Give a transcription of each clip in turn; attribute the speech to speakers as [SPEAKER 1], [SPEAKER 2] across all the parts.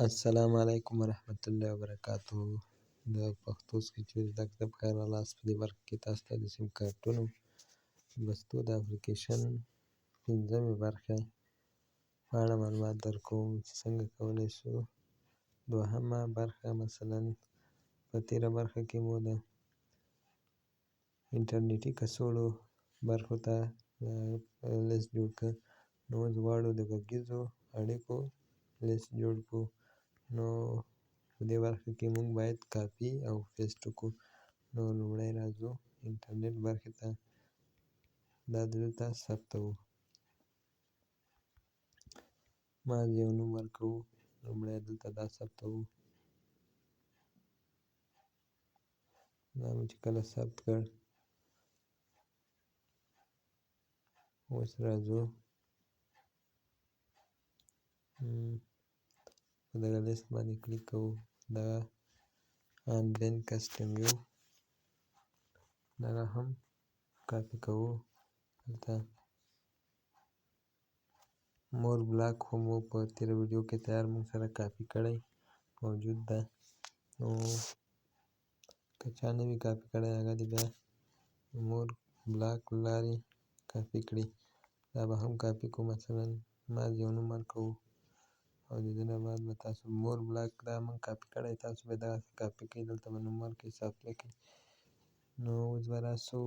[SPEAKER 1] السلام علیکم ورحمت الله وبرکاتہ. د پښتو سکیچ زده کړه په خیر راغلاست. په دې برخه کې تاسو ته د سیم کارتونو لوستو د اپلیکیشن پنځمې برخه په اړه معلومات درکوم چې څنګه کولی شو. دوهمه برخه مثلا په تېره برخه کې مو د انټرنیټي کڅوړو برخو ته لیست جوړ کړ، نو اوس غواړو د غږیزو اړیکو لیست جوړ کړو. نو په دې برخه کې موږ باید کاپي او پیسټ وکړو. نو لومړی راځو انټرنیټ برخې ته، دا دلته ثبتوو. ما یو نوم ورکوو، لومړی دلته دا ثبتوو. دا مې چې کله ثبت کړ، اوس راځو په دغه لیست باندې کلیک کوو. دغه آنلاین کسټم یو دغه هم کاپي کوو. دلته مور بلاک خو مو په تېره ویډیو کې تیار موږ سره کاپي کړی موجود ده. نو که چا نه وي کاپي کړی، هغه دې بیا مور بلاک له لارې کاپي کړي. دا به هم کاپي کړو. مثلا ما یو نوم ورکوو او د دې نه بعد به تاسو مور بلاک دا موږ کاپي کړی، تاسو به دغسې کاپي کړئ، دلته به نوم ورکړئ، سافټویر کې. نو اوس به راسو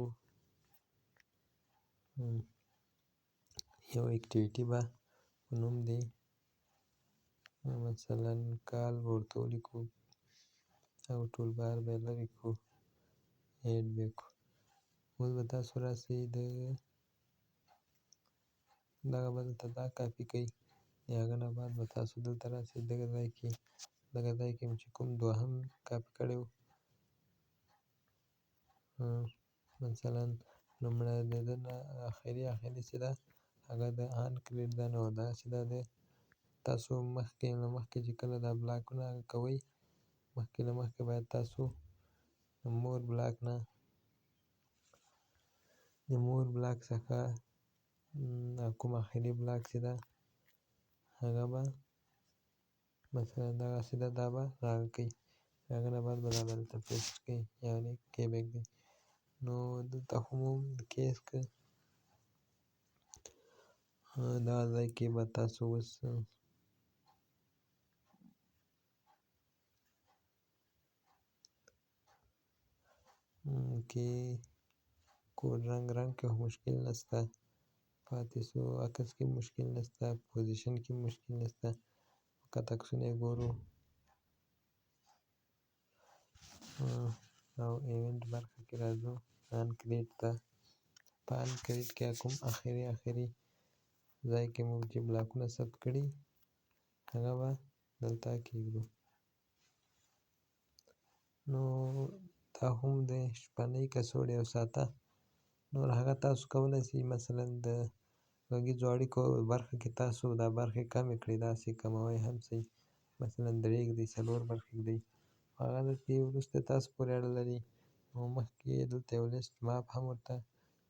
[SPEAKER 1] یو اکټیویټي به په نوم دی مثلا کال به ورته ولیکو او ټول بار به یې لرې کړو، ایډ به یې کړو. اوس به تاسو راسئ دغه به دلته دا کاپي کوئ، د هغه نه بعد به تاسو دلته راسئ دغه ځای کې مو چې کوم دوهم کاپي کړی و، مثلا لومړی د ده نه اخري چې ده هغه د آن کلیک ده. نو داسې ده د تاسو مخکې چې کله دا بلاکونه کوئ، مخکې له مخکې باید تاسو د مور بلاک څخه کوم اخري بلاک چې ده هغه به مثلا دغسې ده، دا به راغږ کړئ. د هغه نه بعد به دا دلته پیسټ کړئ، یعنې کېږدئ. نو دلته خو مو کیس کړ، دغه ځای کې به تاسو اوس کې کوډ رنګ کې خو مشکل نشته، پاتې شو عکس کې مشکل نشته، پوزیشن کې مشکل نشته. فقط عکسونه یې ګورو او ایونټ برخه کې راځو آن کریټ ته. په آن کریټ کې کوم اخري ځای کې مو چې بلاکونه ثبت کړي هغه به دلته کېږدو. نو دا هم د شپنۍ کڅوړې او ساته نور هغه تاسو کولی شئ مثلا د غږیزو اړیکو برخه کې تاسو دا برخې کمې کړئ، داسې کموئ هم شئ، مثلا درې ږدئ، څلور برخې ږدئ، هغه چې وروسته تاسو پورې اړه لري. نو مخکې دلته یو لیست ماپ هم ورته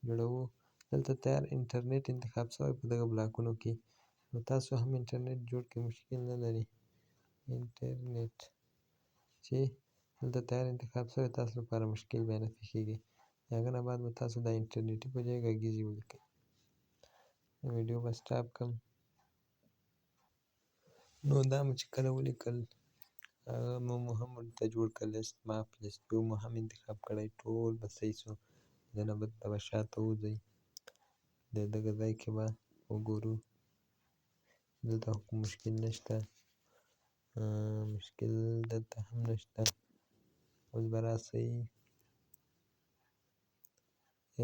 [SPEAKER 1] جوړوو. دلته تیار انټرنیټ انتخاب شوی په دغه بلاکونو کې، نو تاسو هم انټرنیټ جوړ کړئ، مشکل نه لري. انټرنیټ چې دلته تیار انتخاب شوی تاسو لپاره مشکل بیا نه پېښېږي. د هغه نه بعد به تاسو دا انټرنیټي په ځای غږیزې ولیکئ. ویډیو به سټاپ کړم. نو دا مو چې کله ولیکل، هغه مو هم ورته جوړ کړ لیست ماپ، لیست ویو مو هم انتخاب کړی، ټول به صحیح شو. د نه دلته به شاته وځئ، د دغه ځای کې به وګورو، دلته کوم مشکل نشته، مشکل دلته هم نشته. اوس به راسئ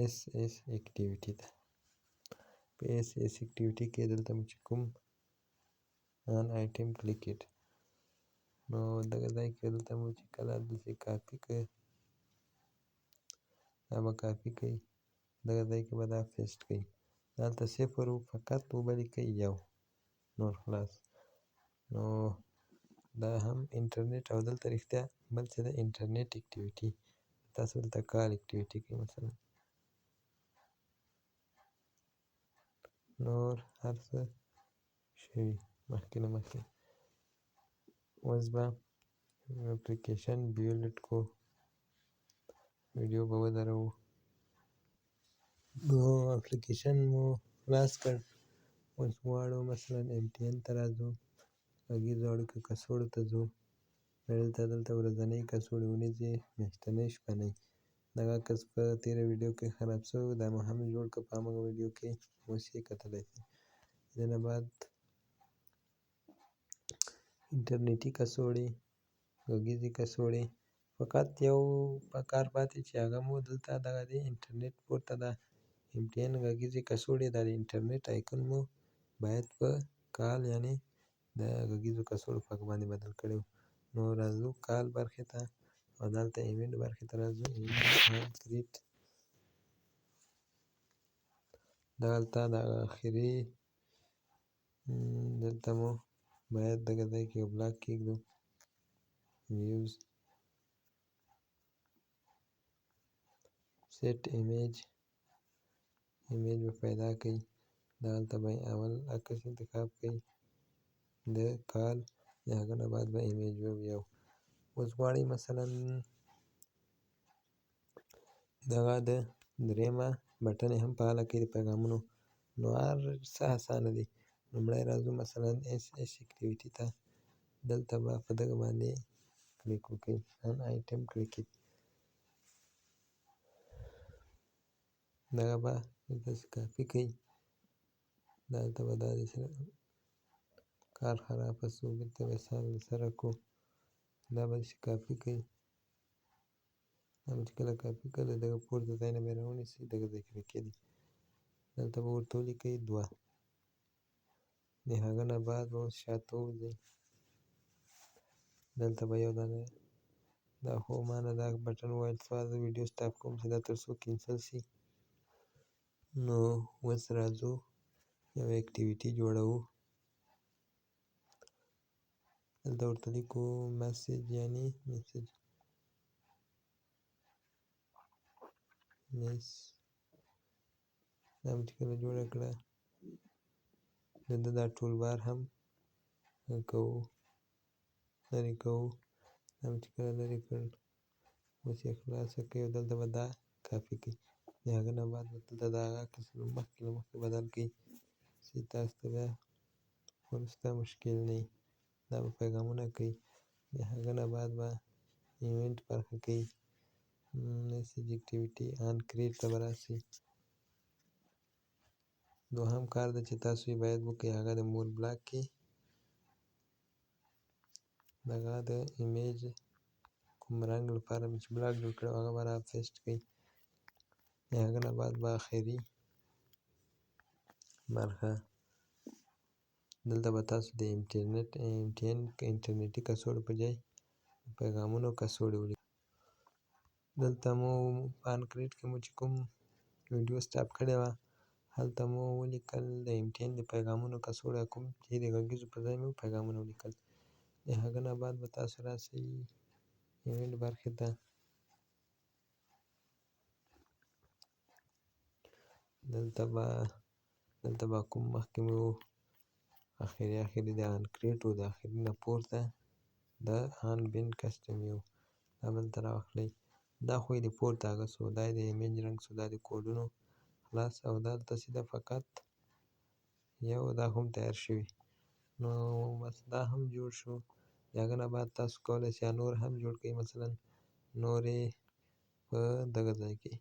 [SPEAKER 1] اس اکټیویټي ته. په اس اکټیویټي کې دلته مو چې کوم آن آیټم کلیکډ، نو دغه ځای کې دلته مو چې کله داسې کاپي کړ، دا به کاپي کړئ، دغه ځای کې به دا پیسټ کړئ. دلته صفر فقط اوبه لیکئ، یو، نور خلاص. نو دا هم انټرنیټ او دلته رښتیا بل څه ده انټرنیټ اکټیویټي، تاسو دلته کال اکټیویټي کړئ مثلا، نور هر څه شوي مخکې له مخکې. اوس به اپلیکیشن بیولټ کو ویډیو به ودروو. نو اپلیکیشن مو خلاص کړ. اوس غواړو مثلا MTN ته راځو، غږیزو اړیکو کڅوړو ته ځو. دلته ورځنۍ کڅوړې، ورځې، میاشتنۍ، شپنۍ. دغه عکس په تېره ویډیو کې خراب شوی و، دا مو هم جوړ کړ. په همغه ویډیو کې اوس یې کتلی شئ. د نه بعد انټرنیټي کڅوړې، غږیزې کڅوړې. فقط یو کار پاتې چې هغه مو دلته دغه دی انټرنیټ پورته ده. MTN غږیزې کڅوړې دا د انټرنیټ آیکون مو باید په کال یعنې د غږیزو کڅوړو په باندې بدل کړی و. نو راځو کال برخې ته او دلته ایونټ برخې ته راځو. ایونټ کریټ دلته د آخري دلته مو باید دغه ځای کې یو بلاک کېږدو. ویوز سیټ ایمیج به پیدا کړئ. دلته به اول عکس انتخاب کړئ د کال، د هغه نه بعد به ایمیج وویو. اوس غواړئ مثلا دغه د دریمه بټن یې هم فعاله کړئ د پیغامونو. نو هر څه اسانه دي. لومړی راځو مثلا اس اکټیویټي ته. دلته به په دغه باندې کلیک وکړئ. ان آیټم کلیک دغه به داسې کاپي کړئ. دلته به دا داسې کار خرابه شو، بېرته به یې سره کړو. دا به داسې کاپي کړئ. دا به چې کله کاپي کړئ د دغه پورته ځای نه به یې راونیسئ، دغه ځای کې به کېږدئ. دلته به ورته ولیکئ 2. د هغه نه بعد به اوس شاته ووځئ. دلته به یو دانه دا خو ما نه دا بټن وویل زه ویډیو سټاپ کوم چې دا تر څو کینسل شي. نو اوس راځو یو اکټیویټي جوړوو. دلته ورته لیکو مسیج یعنې میسج دا مو چې کله جوړه کړه د ده دا ټول بار هم کوو لرې کوو. دا مو چې کله لرې کړ اوس یې خلاصه کړئ او دلته به دا کاپي کړئ. د هغه نه بعد به دلته د هغه عکس مخکې له مخکې بدل کړئ چې تاسو ته بیا وروسته مشکل نه وي. دا به پیغامونه کوي. د هغه نه بعد به ایونټ برخه کې میسج اکټیویټي ان کریټ ته به راشئ. دوهم کار ده چې تاسو یې باید وکړئ هغه د مور بلاک کې دغه د ایمیج کوم رنګ لپاره مې چې بلاک جوړ کړی هغه به را پیسټ کړئ. د هغه نه بعد به آخري برخه دلته به تاسو د MTN انټرنیټي کڅوړو په ځای پیغامونو کڅوړې ولیکئ. دلته مو په ان کریټ کې مو چې کوم ویډیو سټاپ کړې وه هلته مو ولیکل د MTN د پیغامونو کڅوړه کوم چې د غږیزو په ځای مو پیغامونه ولیکل. د هغه نه بعد به تاسو راشئ ایونټ برخې ته. دلته به کوم مخکې مو آخري د ان کریټ و د آخري نه پورته د ان بین کسټم یو دا به دلته راواخلئ. دا خو یې د پورته هغه شو، دا یې د ایمیج رنګ شو، دا د کوډونو خلاص او دلته سیده فقط یو دا هم تیار شوي. نو بس دا هم جوړ شو. د هغه نه بعد تاسو کولی شئ نور هم جوړ کړئ مثلا نور یې په دغه ځای کې.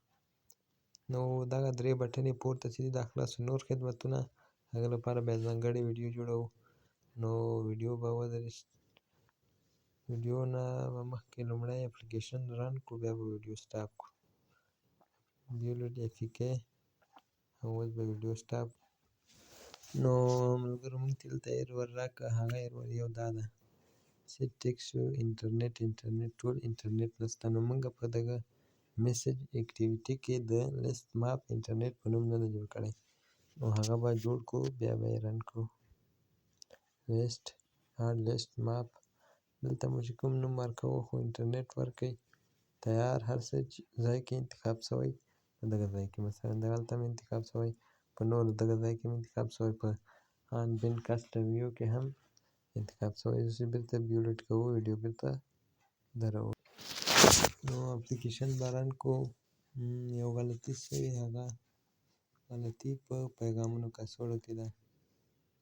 [SPEAKER 1] نو دغه 3 بټنې پورته چې دي دا خلاص نور خدمتونه هغه لپاره بیا ځانګړې ویډیو جوړوو. نو ویډیو به ویډیو نه به مخکې لومړی اپلیکیشن رن کړو بیا به ویډیو سټاپ کړو. بیولټ APK او اوس به ویډیو سټاپ. نو ملګرو موږ ته دلته ایرور راکړه. هغه ایرور یو دا ده سیټ ټیکسټ انټرنیټ ټول انټرنیټ نشته. نو موږ په دغه میسج اکټیویټي کې د لیست ماپ انټرنیټ په نوم نه دی جوړ کړی. نو هغه به جوړ کړو بیا به یې رن کړو. لیست اډ لیست ماپ دلته مو چې کوم نوم ورکوو خو انټرنیټ ورکړئ. تیار هر څه چې ځای کې انتخاب شوی په دغه ځای کې مثلا دغلته مې انتخاب شوی په نورو دغه ځای کې مې انتخاب شوی په ان بین کسټم ویو کې هم انتخاب شوی اوسي بیرته بیولیټ کوو ویډیو بیرته درو. نو اپلیکیشن به رن کو. یو غلطي شوې، هغه غلطي په پیغامونو کڅوړو کې ده.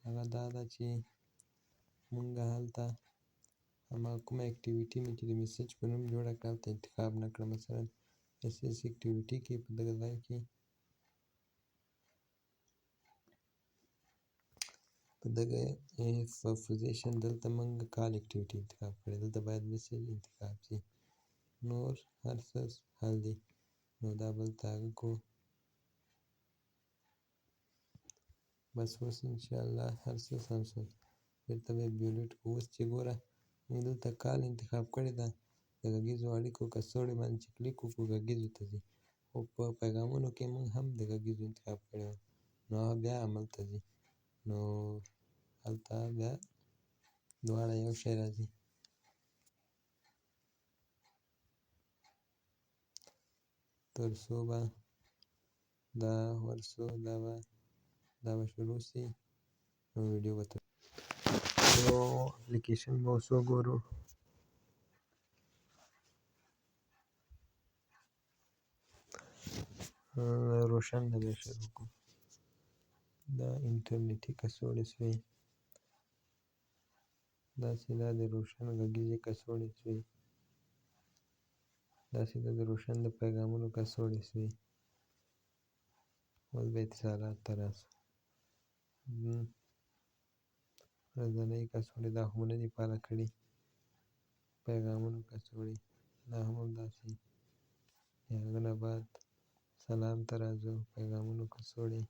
[SPEAKER 1] هغه دا ده چې مونږ هلته هماغه کومه اکټیویټي مې چې د میسج په نوم جوړه کړه هلته انتخاب نه کړه. مثلا اس ایس اکټیویټي کې په دغه ځای کې په دغه اف پوزیشن دلته مونږ کال اکټیویټي انتخاب کړی، دلته باید میسج انتخاب شي. نور هر څه حل دي. نو دا بل ته هغه کو. بس اوس انشاءالله هر څه سم شول. بیرته به یې بیولیټ کوو. اوس چې ګوره مونږ دلته کال انتخاب کړې ده، د غږیزو اړیکو کڅوړې باندې چې کلیک وکړو غږیزو ته ځي، خو په پیغامونو کې مونږ هم د غږیزو انتخاب کړی و، نو هغه بیا عمل ته ځي. نو هلته بیا دواړه یو شی راځي. تر څو به دا ورسو دا به شروع سي، نو ویډیو به نو اپلیکیشن به اوس وګورو. روشن نه بیا شروع کړو. دا انټرنیټي کڅوړې سوې، داسې دا د روشن غږیزې کڅوړې سوې، داسې دا د روشن د پیغامونو کڅوړې سوې. اوس به اتصالات ته راسو. ورځنۍ کڅوړې دا خو مو نه دي فعاله کړي. پیغامونو کڅوړې دا هم همداسې. د هغه نه بعد سلام ته راځو، پیغامونو کڅوړې.